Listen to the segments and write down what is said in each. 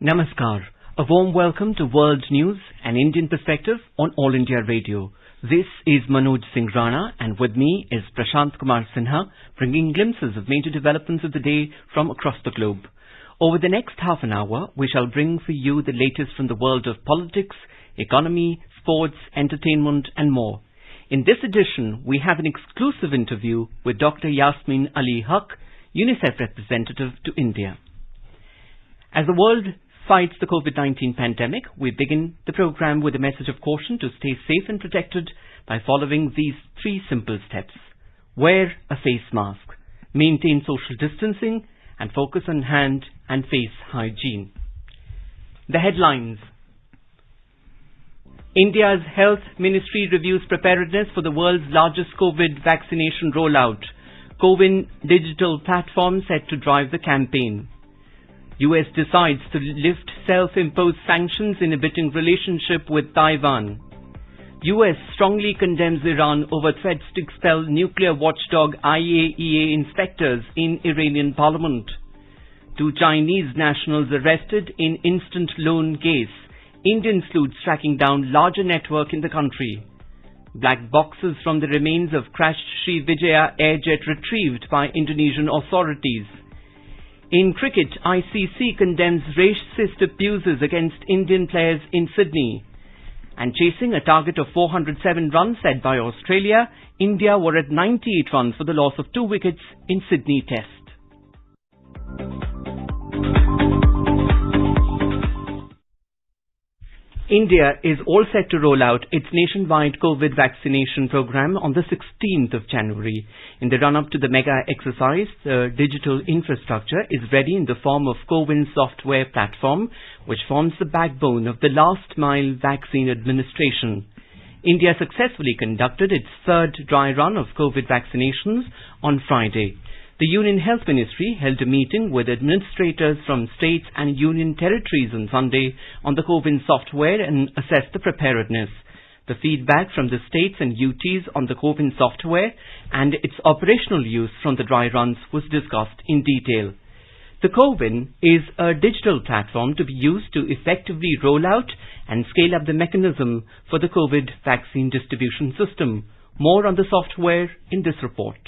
Namaskar. A warm welcome to World News, an Indian perspective on All India Radio. This is Manoj Singh Rana, and with me is Prashant Kumar Sinha, bringing glimpses of major developments of the day from across the globe. Over the next half an hour, we shall bring for you the latest from the world of politics, economy, sports, entertainment and more. In this edition, we have an exclusive interview with Dr. Yasmin Ali Haq, Unicef representative to India. As the world fights the COVID-19 pandemic, we begin the program with a message of caution to stay safe and protected by following these 3 simple steps. Wear a face mask, maintain social distancing, and focus on hand and face hygiene. The headlines. India's Health Ministry reviews preparedness for the world's largest COVID vaccination rollout. CoWIN digital platform set to drive the campaign. US decides to lift self-imposed sanctions inhibiting relationship with Taiwan. US strongly condemns Iran over threats to expel nuclear watchdog IAEA inspectors in Iranian parliament. 2 Chinese nationals arrested in instant loan case. Indian sleuths tracking down larger network in the country. Black boxes from the remains of crashed Sriwijaya airjet retrieved by Indonesian authorities. In cricket, ICC condemns racist abuses against Indian players in Sydney. And chasing a target of 407 runs set by Australia, India were at 98 runs for the loss of 2 wickets in Sydney Test. India is all set to roll out its nationwide COVID vaccination program on the 16th of January. In the run-up to the mega exercise, the digital infrastructure is ready in the form of CoWIN software platform, which forms the backbone of the last-mile vaccine administration. India successfully conducted its 3rd dry run of COVID vaccinations on Friday. The Union Health Ministry held a meeting with administrators from states and union territories on Sunday on the CoWIN software and assessed the preparedness. The feedback from the states and UTs on the CoWIN software and its operational use from the dry runs was discussed in detail. The CoWIN is a digital platform to be used to effectively roll out and scale up the mechanism for the COVID vaccine distribution system. More on the software in this report.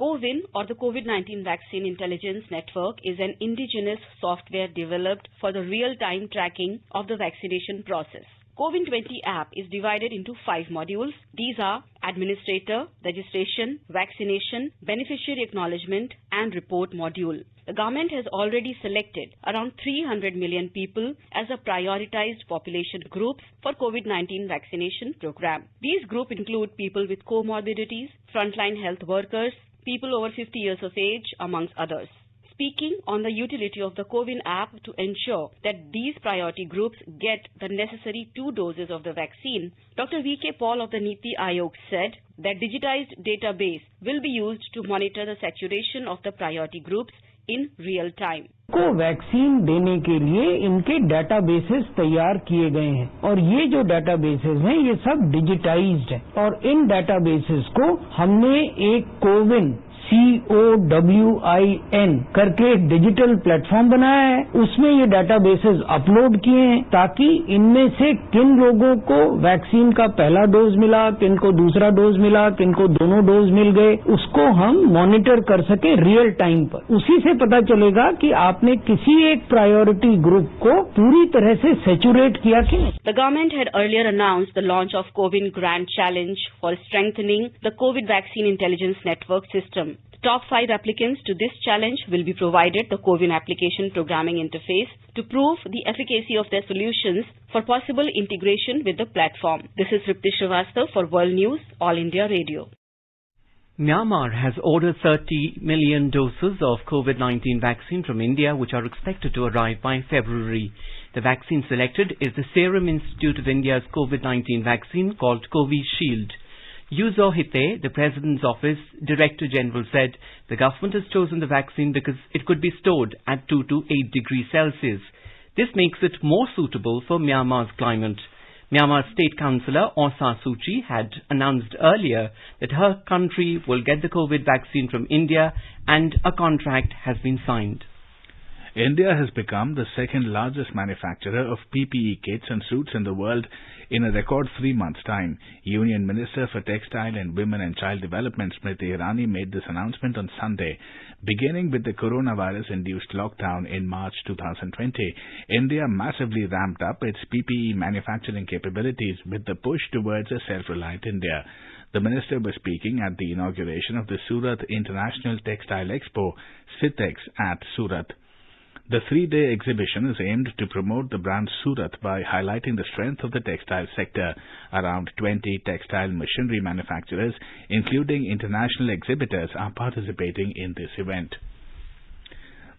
CoWIN, or the COVID-19 Vaccine Intelligence Network, is an indigenous software developed for the real-time tracking of the vaccination process. CoWIN 20 app is divided into 5 modules. These are Administrator, Registration, Vaccination, Beneficiary Acknowledgement and Report module. The government has already selected around 300 million people as a prioritized population groups for COVID-19 vaccination program. These groups include people with comorbidities, frontline health workers, people over 50 years of age, amongst others. Speaking on the utility of the CoWIN app to ensure that these priority groups get the necessary 2 doses of the vaccine, Dr. V.K. Paul of the Niti Aayog said that digitized database will be used to monitor the saturation of the priority groups in real time. को vaccine देने के लिए इनके databases तैयार किए गए हैं और ये जो डाटाबेसेस हैं ये सब डिजिटाइज्ड हैं और इन डाटाबेसेस को हमने एक CoWIN COWIN करके एक डिजिटल प्लेटफॉर्म बनाया है। उसमें ये डाटाबेसेस अपलोड किए हैं ताकि इनमें से किन लोगों को वैक्सीन का पहला डोज मिला, किन को दूसरा डोज मिला, किन को दोनों डोज मिल गए, उसको हम मॉनिटर कर सके रियल टाइम पर। उसी से पता चलेगा कि आपने किसी एक प्रायोरिटी ग्रुप को पूरी तरह से सैचुरेट किया कि नहीं। The government had earlier announced the launch of CoWIN Grand Challenge for strengthening the COVID Vaccine Intelligence Network system. The top 5 applicants to this challenge will be provided the CoWIN application programming interface to prove the efficacy of their solutions for possible integration with the platform. This is Ripti Srivastava for World News, All India Radio. Myanmar has ordered 30 million doses of COVID-19 vaccine from India, which are expected to arrive by February. The vaccine selected is the Serum Institute of India's COVID-19 vaccine called Covishield. Yuzo Hite, the President's Office Director General, said the government has chosen the vaccine because it could be stored at 2 to 8 degrees Celsius. This makes it more suitable for Myanmar's climate. Myanmar State Councillor Aung San Suu Kyi had announced earlier that her country will get the COVID vaccine from India and a contract has been signed. India has become the second largest manufacturer of PPE kits and suits in the world in a record 3 months' time. Union Minister for Textile and Women and Child Development Smriti Irani made this announcement on Sunday. Beginning with the coronavirus-induced lockdown in March 2020, India massively ramped up its PPE manufacturing capabilities with the push towards a self-reliant India. The minister was speaking at the inauguration of the Surat International Textile Expo, SITEX, at Surat. The 3-day exhibition is aimed to promote the brand Surat by highlighting the strength of the textile sector. Around 20 textile machinery manufacturers, including international exhibitors, are participating in this event.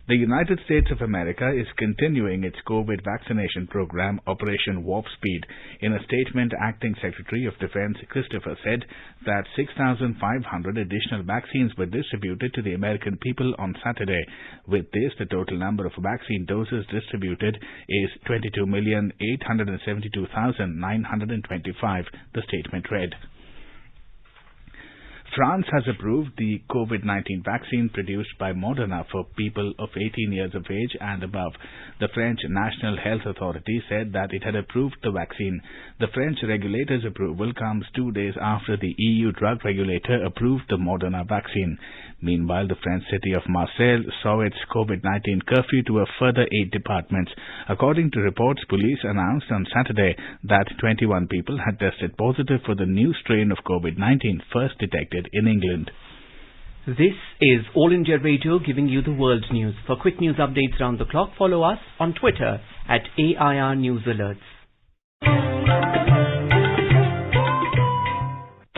The United States of America is continuing its COVID vaccination program, Operation Warp Speed. In a statement, Acting Secretary of Defense Christopher said that 6,500 additional vaccines were distributed to the American people on Saturday. With this, the total number of vaccine doses distributed is 22,872,925, the statement read. France has approved the COVID-19 vaccine produced by Moderna for people of 18 years of age and above. The French National Health Authority said that it had approved the vaccine. The French regulator's approval comes 2 days after the EU drug regulator approved the Moderna vaccine. Meanwhile, the French city of Marseille saw its COVID-19 curfew to a further 8 departments. According to reports, police announced on Saturday that 21 people had tested positive for the new strain of COVID-19 first detected in England. This is All India Radio giving you the world news. For quick news updates round the clock, follow us on Twitter at AIR News Alerts.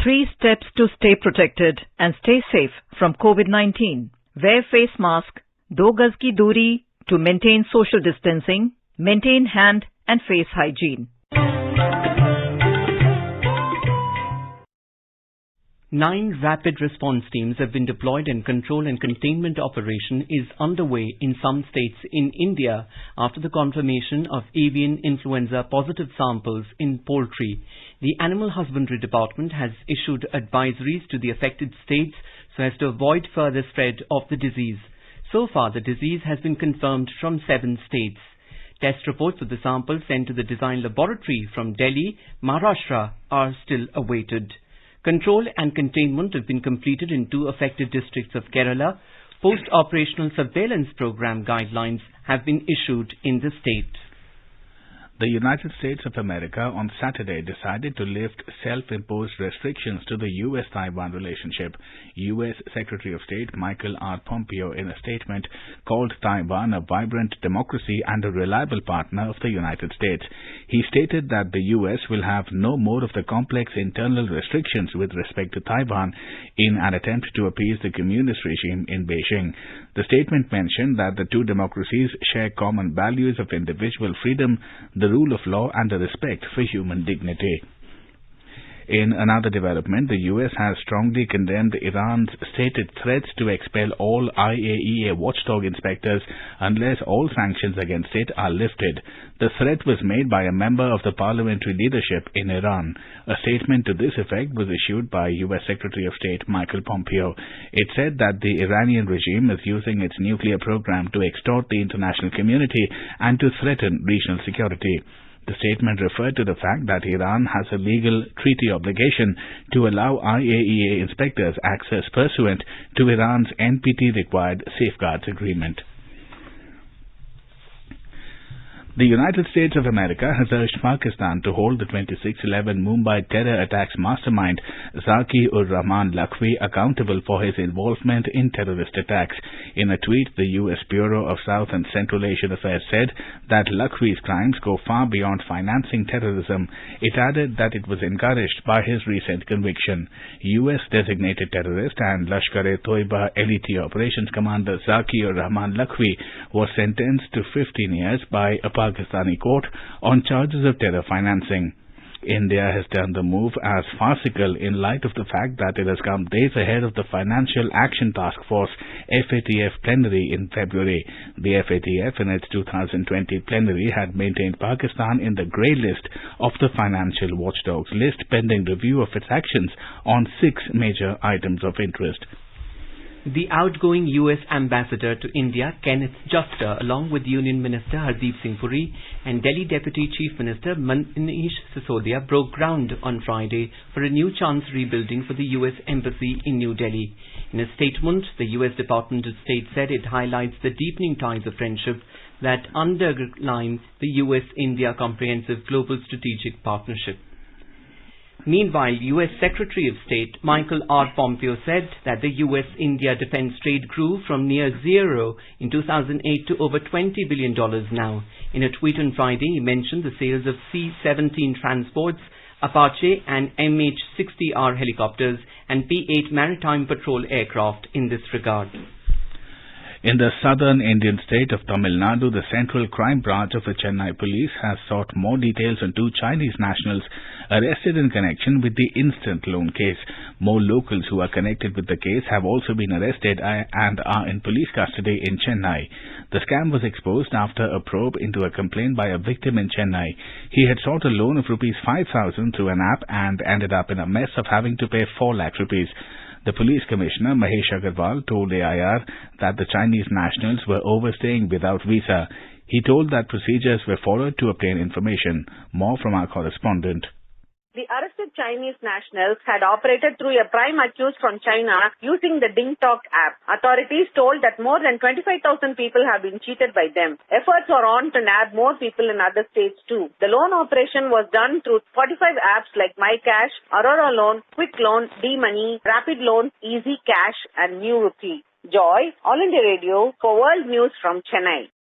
3 steps to stay protected and stay safe from COVID-19. Wear face mask, 2 gaz ki duri to maintain social distancing, maintain hand and face hygiene. 9 rapid response teams have been deployed and control and containment operation is underway in some states in India after the confirmation of avian influenza positive samples in poultry. The Animal Husbandry Department has issued advisories to the affected states so as to avoid further spread of the disease. So far, the disease has been confirmed from 7 states. Test reports of the samples sent to the design laboratory from Delhi, Maharashtra are still awaited. Control and containment have been completed in 2 affected districts of Kerala. Post-operational surveillance program guidelines have been issued in the state. The United States of America on Saturday decided to lift self-imposed restrictions to the U.S.-Taiwan relationship. U.S. Secretary of State Michael R. Pompeo, in a statement, called Taiwan a vibrant democracy and a reliable partner of the United States. He stated that the U.S. will have no more of the complex internal restrictions with respect to Taiwan in an attempt to appease the communist regime in Beijing. The statement mentioned that the 2 democracies share common values of individual freedom, the rule of law and the respect for human dignity. In another development, the U.S. has strongly condemned Iran's stated threats to expel all IAEA watchdog inspectors unless all sanctions against it are lifted. The threat was made by a member of the parliamentary leadership in Iran. A statement to this effect was issued by U.S. Secretary of State Michael Pompeo. It said that the Iranian regime is using its nuclear program to extort the international community and to threaten regional security. The statement referred to the fact that Iran has a legal treaty obligation to allow IAEA inspectors access pursuant to Iran's NPT-required safeguards agreement. The United States of America has urged Pakistan to hold the 26/11 Mumbai terror attacks mastermind Zaki-ur-Rahman Lakhvi accountable for his involvement in terrorist attacks. In a tweet, the U.S. Bureau of South and Central Asian Affairs said that Lakhvi's crimes go far beyond financing terrorism. It added that it was encouraged by his recent conviction. U.S. designated terrorist and Lashkar-e-Toiba elite operations commander Zaki-ur-Rahman Lakhvi was sentenced to 15 years by a Pakistani court on charges of terror financing. India has termed the move as farcical in light of the fact that it has come days ahead of the Financial Action Task Force FATF plenary in February. The FATF in its 2020 plenary had maintained Pakistan in the grey list of the financial watchdogs list pending review of its actions on 6 major items of interest. The outgoing US Ambassador to India, Kenneth Juster, along with Union Minister Hardeep Singh Puri and Delhi Deputy Chief Minister Manish Sisodia, broke ground on Friday for a new Chancery building for the US Embassy in New Delhi. In a statement, the US Department of State said it highlights the deepening ties of friendship that underline the US-India Comprehensive Global Strategic Partnership. Meanwhile, U.S. Secretary of State Michael R. Pompeo said that the U.S.-India defense trade grew from near zero in 2008 to over $20 billion now. In a tweet on Friday, he mentioned the sales of C-17 transports, Apache and MH-60R helicopters and P-8 maritime patrol aircraft in this regard. In the southern Indian state of Tamil Nadu, the Central Crime Branch of the Chennai Police has sought more details on two Chinese nationals arrested in connection with the instant loan case. More locals who are connected with the case have also been arrested and are in police custody in Chennai. The scam was exposed after a probe into a complaint by a victim in Chennai. He had sought a loan of rupees 5,000 through an app and ended up in a mess of having to pay 4 lakh rupees. The police commissioner, Mahesh Agarwal, told AIR that the Chinese nationals were overstaying without visa. He told that procedures were followed to obtain information. More from our correspondent. The arrested Chinese nationals had operated through a prime accused from China using the DingTalk app. Authorities told that more than 25,000 people have been cheated by them. Efforts are on to nab more people in other states too. The loan operation was done through 45 apps like MyCash, Aurora Loan, Quick Loan, D-Money, Rapid Loan, Easy Cash and New Rupee. Joy, All India Radio for World News from Chennai.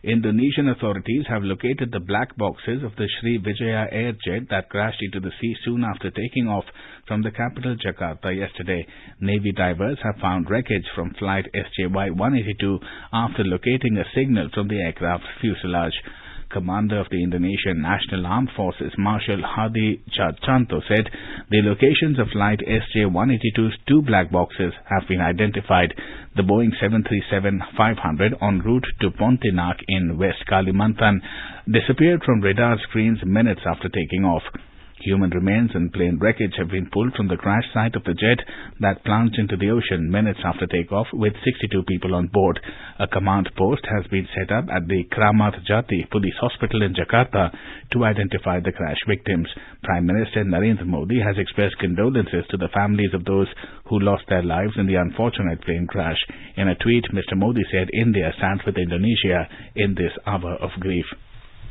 Indonesian authorities have located the black boxes of the Sri Vijaya air jet that crashed into the sea soon after taking off from the capital Jakarta yesterday. Navy divers have found wreckage from flight SJY-182 after locating a signal from the aircraft's fuselage. Commander of the Indonesian National Armed Forces, Marshal Hadi Tjahjanto, said the locations of flight SJ-182's 2 black boxes have been identified. The Boeing 737-500 en route to Pontianak in West Kalimantan disappeared from radar screens minutes after taking off. Human remains and plane wreckage have been pulled from the crash site of the jet that plunged into the ocean minutes after takeoff with 62 people on board. A command post has been set up at the Kramat Jati Police Hospital in Jakarta to identify the crash victims. Prime Minister Narendra Modi has expressed condolences to the families of those who lost their lives in the unfortunate plane crash. In a tweet, Mr. Modi said India stands with Indonesia in this hour of grief.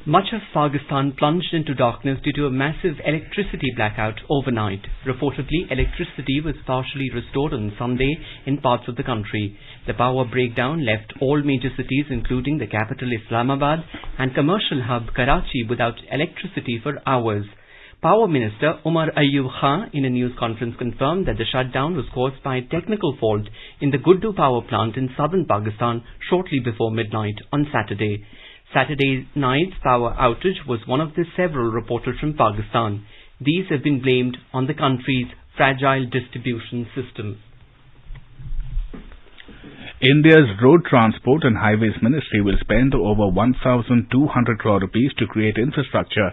Much of Pakistan plunged into darkness due to a massive electricity blackout overnight. Reportedly, electricity was partially restored on Sunday in parts of the country. The power breakdown left all major cities, including the capital Islamabad and commercial hub Karachi, without electricity for hours. Power Minister Umar Ayub Khan in a news conference confirmed that the shutdown was caused by a technical fault in the Guddu power plant in southern Pakistan shortly before midnight on Saturday. Saturday night's power outage was one of the several reported from Pakistan. These have been blamed on the country's fragile distribution system. India's Road Transport and Highways Ministry will spend over 1,200 crore rupees to create infrastructure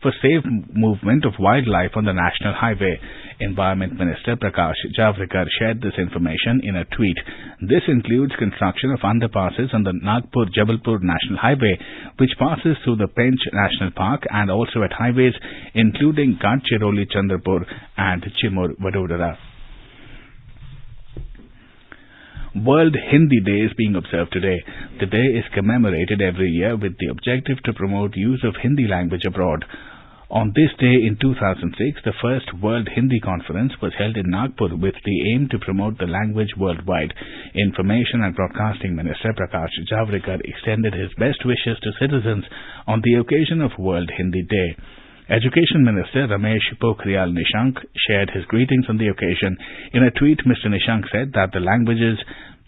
for safe movement of wildlife on the national highway. Environment Minister Prakash Javadekar shared this information in a tweet. This includes construction of underpasses on the Nagpur-Jabalpur National Highway, which passes through the Pench National Park, and also at highways including Gadchiroli-Chandrapur and Chimur-Vadodara. World Hindi Day is being observed today. The day is commemorated every year with the objective to promote use of Hindi language abroad. On this day in 2006, the first World Hindi Conference was held in Nagpur with the aim to promote the language worldwide. Information and Broadcasting Minister Prakash Javadekar extended his best wishes to citizens on the occasion of World Hindi Day. Education Minister Ramesh Pokhriyal Nishank shared his greetings on the occasion. In a tweet, Mr. Nishank said that the languages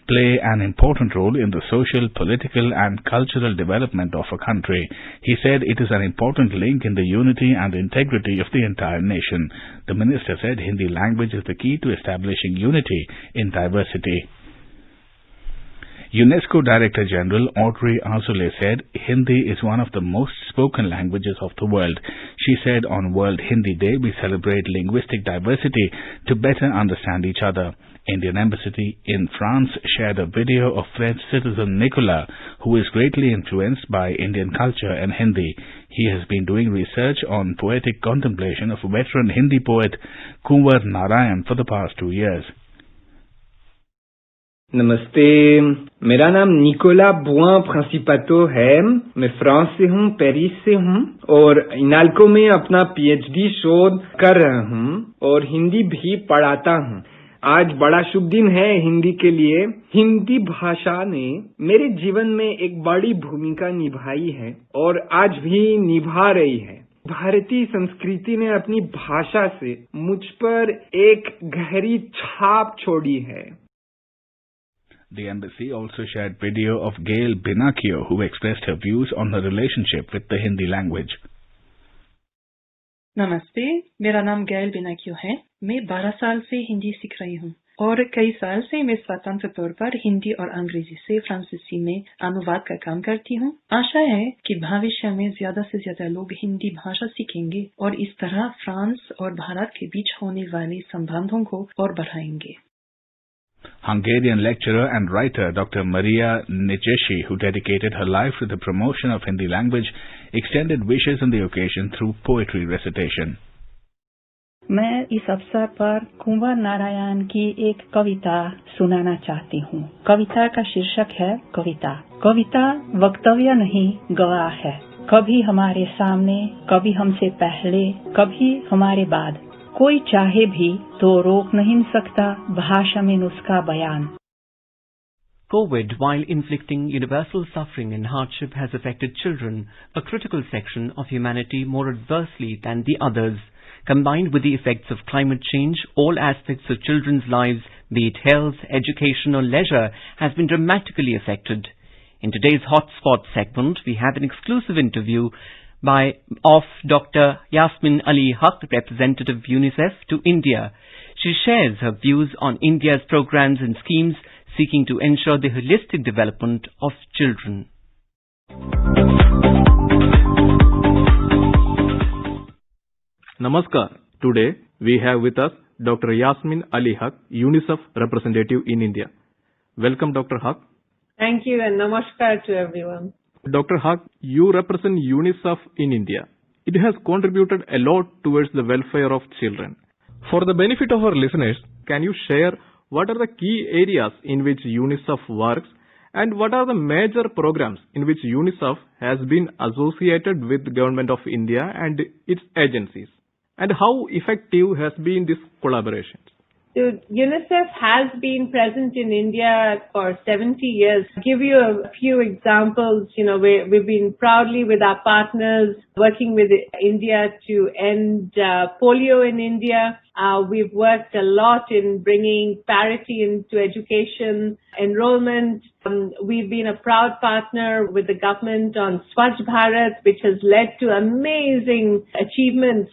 play an important role in the social, political and cultural development of a country. He said it is an important link in the unity and integrity of the entire nation. The minister said Hindi language is the key to establishing unity in diversity. UNESCO Director General Audrey Azoulay said Hindi is one of the most spoken languages of the world. She said on World Hindi Day we celebrate linguistic diversity to better understand each other. Indian Embassy in France shared a video of French citizen Nicolas, who is greatly influenced by Indian culture and Hindi. He has been doing research on poetic contemplation of veteran Hindi poet Kunwar Narayan for the past 2 years. नमस्ते, मेरा नाम Nicola बुआ प्रिंसिपातो है। मैं France से हूँ, Paris से हूँ और इनाल्को में अपना पीएचडी शोध कर रहा हूँ और हिंदी भी पढ़ाता हूँ। आज बड़ा शुभ दिन है हिंदी के लिए। हिंदी भाषा ने मेरे जीवन में एक बड़ी भूमिका निभाई है और आज भी निभा रही है। भारतीय संस्कृति ने अपनी भाषा से मुझ पर एक गहरी छाप छोड़ी है। The embassy also shared video of Gail Binakio, who expressed her views on her relationship with the Hindi language. नमस्ते, मेरा नाम गैल बिनाकियो है। मैं 12 साल से हिंदी सीख रही हूँ और कई साल से मैं स्वतंत्र तौर पर हिंदी और अंग्रेजी से फ्रांसीसी में अनुवाद का काम करती हूँ। आशा है कि भविष्य में ज्यादा से ज्यादा लोग हिंदी भाषा सीखेंगे और इस तरह फ्रांस और भारत के बीच होने वाले संबंधों को और बढ़ाएंगे। Hungarian lecturer and writer Dr. Maria Niceshi, who dedicated her life to the promotion of Hindi language, extended wishes on the occasion through poetry recitation. मैं इस अवसर पर कुंवर नारायण की एक कविता सुनाना चाहती हूँ। कविता का शीर्षक है कविता। कविता वक्तव्य नहीं, गवाह है। कभी हमारे सामने, कभी हमसे पहले, कभी हमारे बाद। कोई चाहे भी तो रोक नहीं सकता भाषा में उसका बयान। COVID, while inflicting universal suffering and hardship, has affected children, a critical section of humanity, more adversely than the others. Combined with the effects of climate change, all aspects of children's lives, be it health, education or leisure, has been dramatically affected. In today's Hotspot segment, we have an exclusive interview of Dr. Yasmin Ali Haq, representative of Unicef to India. She shares her views on India's programs and schemes seeking to ensure the holistic development of children. Namaskar. Today we have with us Dr. Yasmin Ali Haq, Unicef representative in India. Welcome, Dr. Haq. Thank you and namaskar to everyone. Dr. Haq, you represent UNICEF in India. It has contributed a lot towards the welfare of children. For the benefit of our listeners, can you share what are the key areas in which UNICEF works and what are the major programs in which UNICEF has been associated with the Government of India and its agencies? And how effective has been this collaboration? So UNICEF has been present in India for 70 years. I'll give you a few examples. We've been proudly with our partners working with India to end polio in India. We've worked a lot in bringing parity into education, enrollment. We've been a proud partner with the government on Swachh Bharat, which has led to amazing achievements.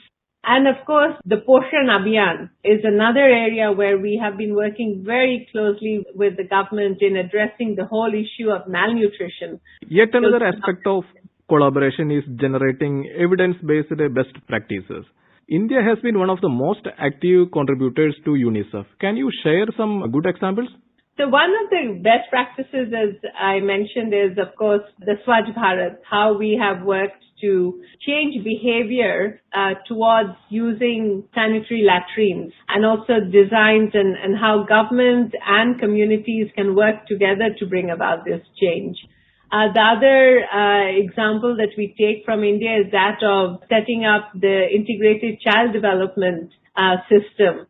And of course, the Poshan Abhiyan is another area where we have been working very closely with the government in addressing the whole issue of malnutrition. Yet another aspect of collaboration is generating evidence-based best practices. India has been one of the most active contributors to UNICEF. Can you share some good examples? So one of the best practices, as I mentioned, is of course the Swachh Bharat, how we have worked to change behavior towards using sanitary latrines, and also designs and how government and communities can work together to bring about this change. The other example that we take from India is that of setting up the integrated child development system,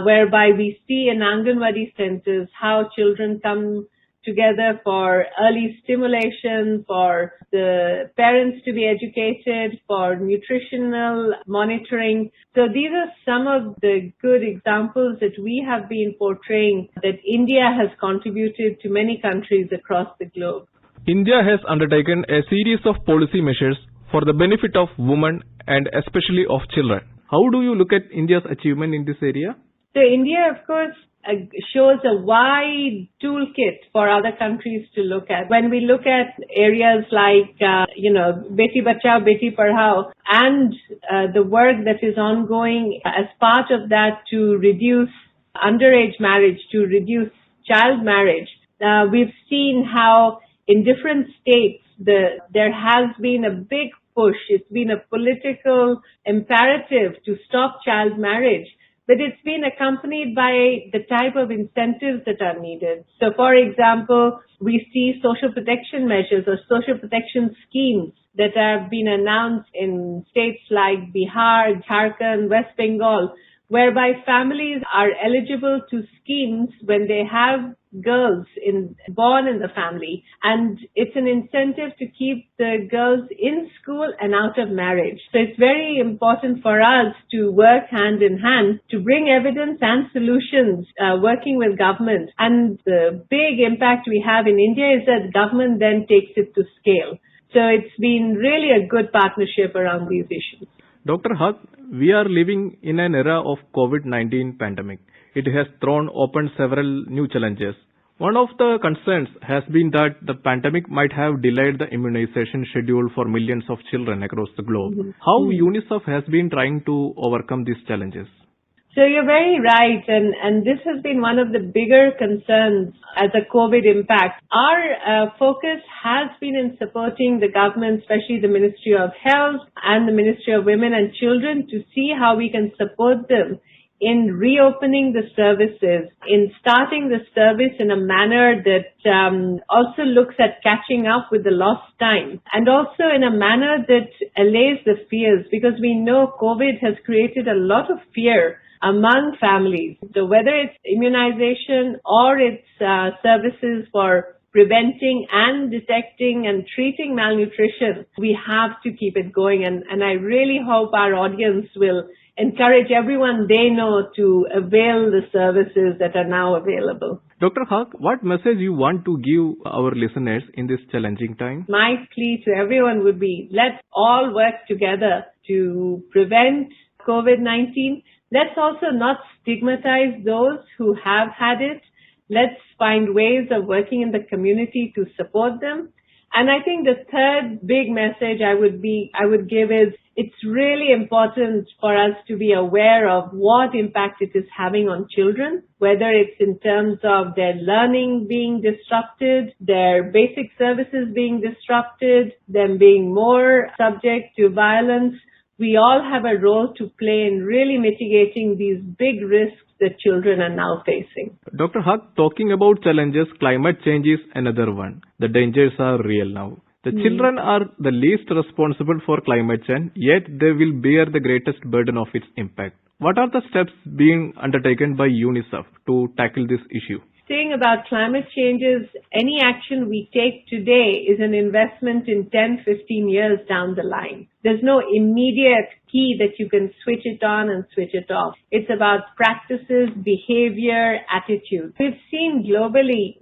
whereby we see in Anganwadi centers how children come together for early stimulation, for the parents to be educated, for nutritional monitoring. So these are some of the good examples that we have been portraying that India has contributed to many countries across the globe. India has undertaken a series of policy measures for the benefit of women and especially of children. How do you look at India's achievement in this area? So India, of course, shows a wide toolkit for other countries to look at. When we look at areas like, Beti Bachao, Beti Padhao, and the work that is ongoing as part of that to reduce underage marriage, to reduce child marriage, we've seen how in different states there has been a big push. It's been a political imperative to stop child marriage, but it's been accompanied by the type of incentives that are needed. So, for example, we see social protection measures or social protection schemes that have been announced in states like Bihar, Jharkhand, West Bengal, whereby families are eligible to schemes when they have girls born in the family. And it's an incentive to keep the girls in school and out of marriage. So it's very important for us to work hand in hand to bring evidence and solutions, working with government. And the big impact we have in India is that government then takes it to scale. So it's been really a good partnership around these issues. Dr. Haq, we are living in an era of COVID-19 pandemic. It has thrown open several new challenges. One of the concerns has been that the pandemic might have delayed the immunization schedule for millions of children across the globe. How Unicef has been trying to overcome these challenges? So you're very right, and this has been one of the bigger concerns as a COVID impact. Our focus has been in supporting the government, especially the Ministry of Health and the Ministry of Women and Children, to see how we can support them in reopening the services, in starting the service in a manner that also looks at catching up with the lost time, and also in a manner that allays the fears, because we know COVID has created a lot of fear among families. So whether it's immunization or it's services for preventing and detecting and treating malnutrition, we have to keep it going. And I really hope our audience will encourage everyone they know to avail the services that are now available. Dr. Haq, what message you want to give our listeners in this challenging time? My plea to everyone would be, let's all work together to prevent COVID-19. Let's also not stigmatize those who have had it. Let's find ways of working in the community to support them. And I think the third big message I would give is, it's really important for us to be aware of what impact it is having on children, whether it's in terms of their learning being disrupted, their basic services being disrupted, them being more subject to violence. We all have a role to play in really mitigating these big risks that children are now facing. Dr. Haq, talking about challenges, climate change is another one. The dangers are real now. The children are the least responsible for climate change, yet they will bear the greatest burden of its impact. What are the steps being undertaken by UNICEF to tackle this issue? Saying about climate changes, any action we take today is an investment in 10, 15 years down the line. There's no immediate key that you can switch it on and switch it off. It's about practices, behavior, attitude. We've seen globally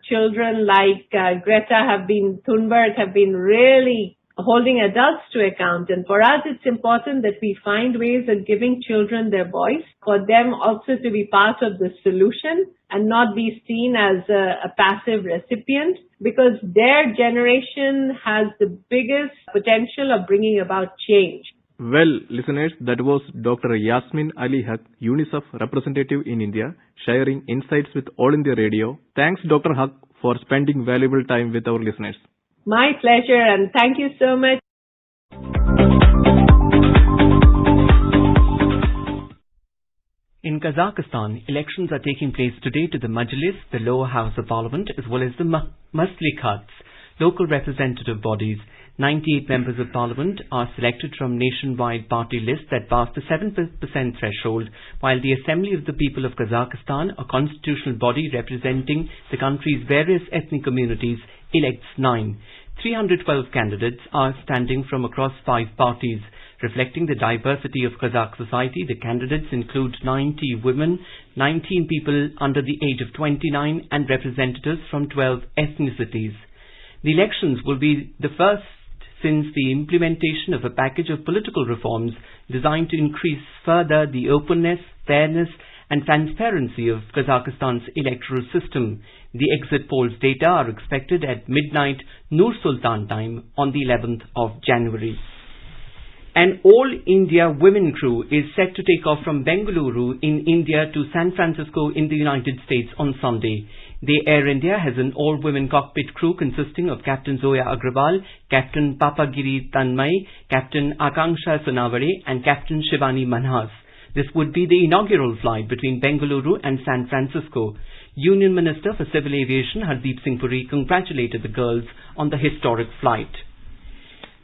children like Greta Thunberg have been really holding adults to account. And for us, it's important that we find ways of giving children their voice, for them also to be part of the solution and not be seen as a passive recipient, because their generation has the biggest potential of bringing about change. Well, listeners, that was Dr. Yasmin Ali Haq, UNICEF representative in India, sharing insights with All India Radio. Thanks, Dr. Haq, for spending valuable time with our listeners. My pleasure, and thank you so much. In Kazakhstan, elections are taking place today to the Majlis, the lower house of parliament, as well as the Maslikhats, local representative bodies. 98 members of parliament are selected from nationwide party lists that pass the 7% threshold, while the Assembly of the People of Kazakhstan, a constitutional body representing the country's various ethnic communities, elects 9. 312 candidates are standing from across 5 parties. Reflecting the diversity of Kazakh society, the candidates include 90 women, 19 people under the age of 29, and representatives from 12 ethnicities. The elections will be the first since the implementation of a package of political reforms designed to increase further the openness, fairness, and transparency of Kazakhstan's electoral system. The exit polls data are expected at midnight Nur Sultan time on the 11th of January. An all-India women crew is set to take off from Bengaluru in India to San Francisco in the United States on Sunday. The Air India has an all-women cockpit crew consisting of Captain Zoya Agrawal, Captain Papagiri Tanmay, Captain Akanksha Sonaware and Captain Shivani Manhas. This would be the inaugural flight between Bengaluru and San Francisco. Union Minister for Civil Aviation Hardeep Singh Puri congratulated the girls on the historic flight.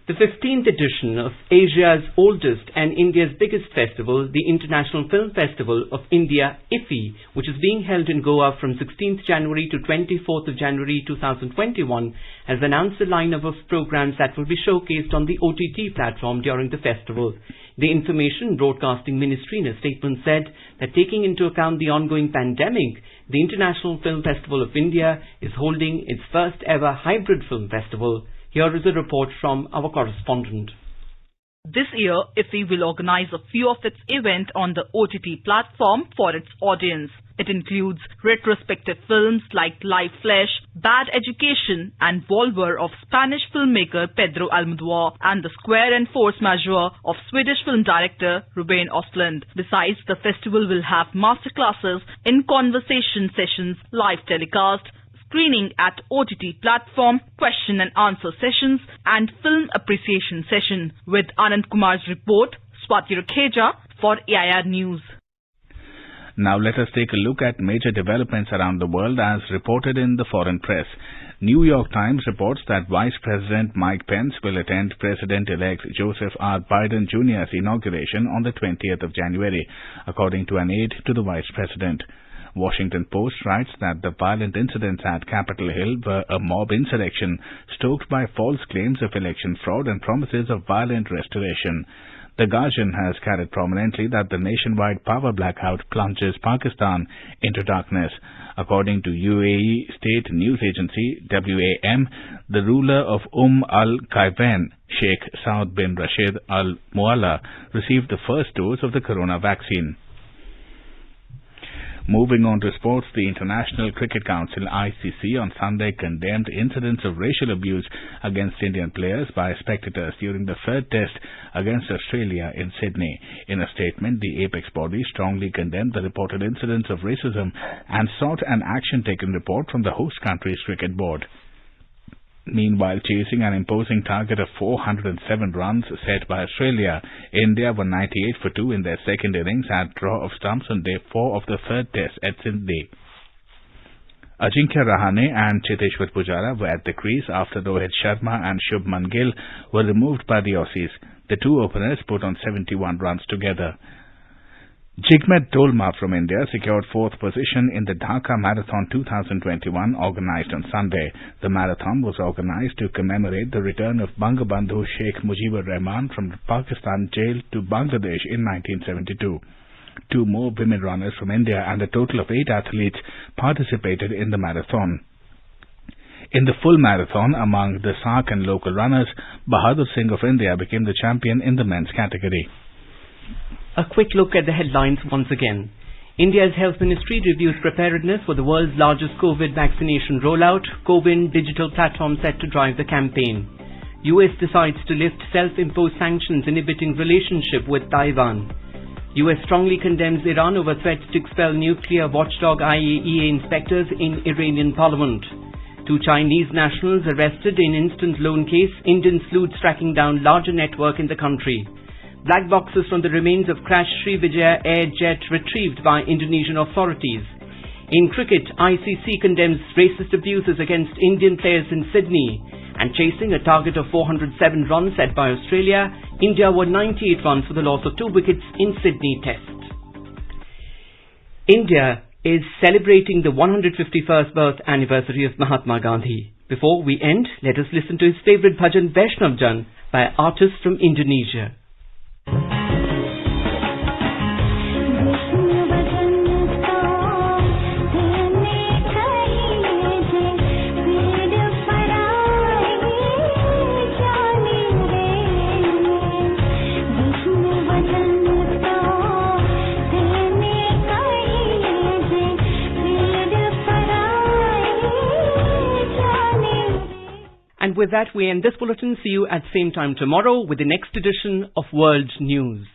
The 15th edition of Asia's oldest and India's biggest festival, the International Film Festival of India, IFFI, which is being held in Goa from 16th January to 24th of January 2021, has announced a lineup of programs that will be showcased on the OTT platform during the festival. The Information Broadcasting Ministry in a statement said that taking into account the ongoing pandemic, the International Film Festival of India is holding its first ever hybrid film festival. Here is a report from our correspondent. This year, IFFI will organize a few of its events on the OTT platform for its audience. It includes retrospective films like Live Flesh, Bad Education and Volver of Spanish filmmaker Pedro Almodovar and The Square and Force Majeure of Swedish film director Ruben Östlund. Besides, the festival will have masterclasses in conversation sessions, live telecast, screening at OTT platform, question and answer sessions and film appreciation session. With Anand Kumar's report, Swati Rakheja for AIR News. Now let us take a look at major developments around the world as reported in the foreign press. New York Times reports that Vice President Mike Pence will attend President-elect Joseph R. Biden Jr.'s inauguration on the 20th of January, according to an aide to the Vice President. Washington Post writes that the violent incidents at Capitol Hill were a mob insurrection stoked by false claims of election fraud and promises of violent restoration. The Guardian has carried prominently that the nationwide power blackout plunges Pakistan into darkness. According to UAE state news agency WAM, the ruler of al-Qaywan, Sheikh Saud bin Rashid Al Mualla, received the first dose of the corona vaccine. Moving on to sports, the International Cricket Council ICC on Sunday condemned incidents of racial abuse against Indian players by spectators during the third test against Australia in Sydney. In a statement, the apex body strongly condemned the reported incidents of racism and sought an action-taken report from the host country's cricket board. Meanwhile, chasing an imposing target of 407 runs set by Australia, India were 98 for 2 in their second innings at draw of stumps on day 4 of the third test at Sydney. Ajinkya Rahane and Cheteshwar Pujara were at the crease after Rohit Sharma and Shubman Gill were removed by the Aussies. The two openers put on 71 runs together. Jigmet Dolma from India secured fourth position in the Dhaka Marathon 2021 organized on Sunday. The marathon was organized to commemorate the return of Bangabandhu Sheikh Mujibur Rahman from Pakistan jail to Bangladesh in 1972. Two more women runners from India and a total of 8 athletes participated in the marathon. In the full marathon, among the SARC and local runners, Bahadur Singh of India became the champion in the men's category. A quick look at the headlines once again. India's Health Ministry reviews preparedness for the world's largest COVID vaccination rollout. CoWIN digital platform set to drive the campaign. US decides to lift self-imposed sanctions inhibiting relationship with Taiwan. US strongly condemns Iran over threat to expel nuclear watchdog IAEA inspectors in Iranian parliament. 2 Chinese nationals arrested in instant loan case. Indian sleuths tracking down larger network in the country. Black boxes from the remains of crashed Srivijaya air jet retrieved by Indonesian authorities. In cricket, ICC condemns racist abuses against Indian players in Sydney. And chasing a target of 407 runs set by Australia, India won 98 runs for the loss of 2 wickets in Sydney Test. India is celebrating the 151st birth anniversary of Mahatma Gandhi. Before we end, let us listen to his favourite bhajan Vaishnav Jan by artists from Indonesia. with that, we end this bulletin. See you at same time tomorrow with the next edition of World News.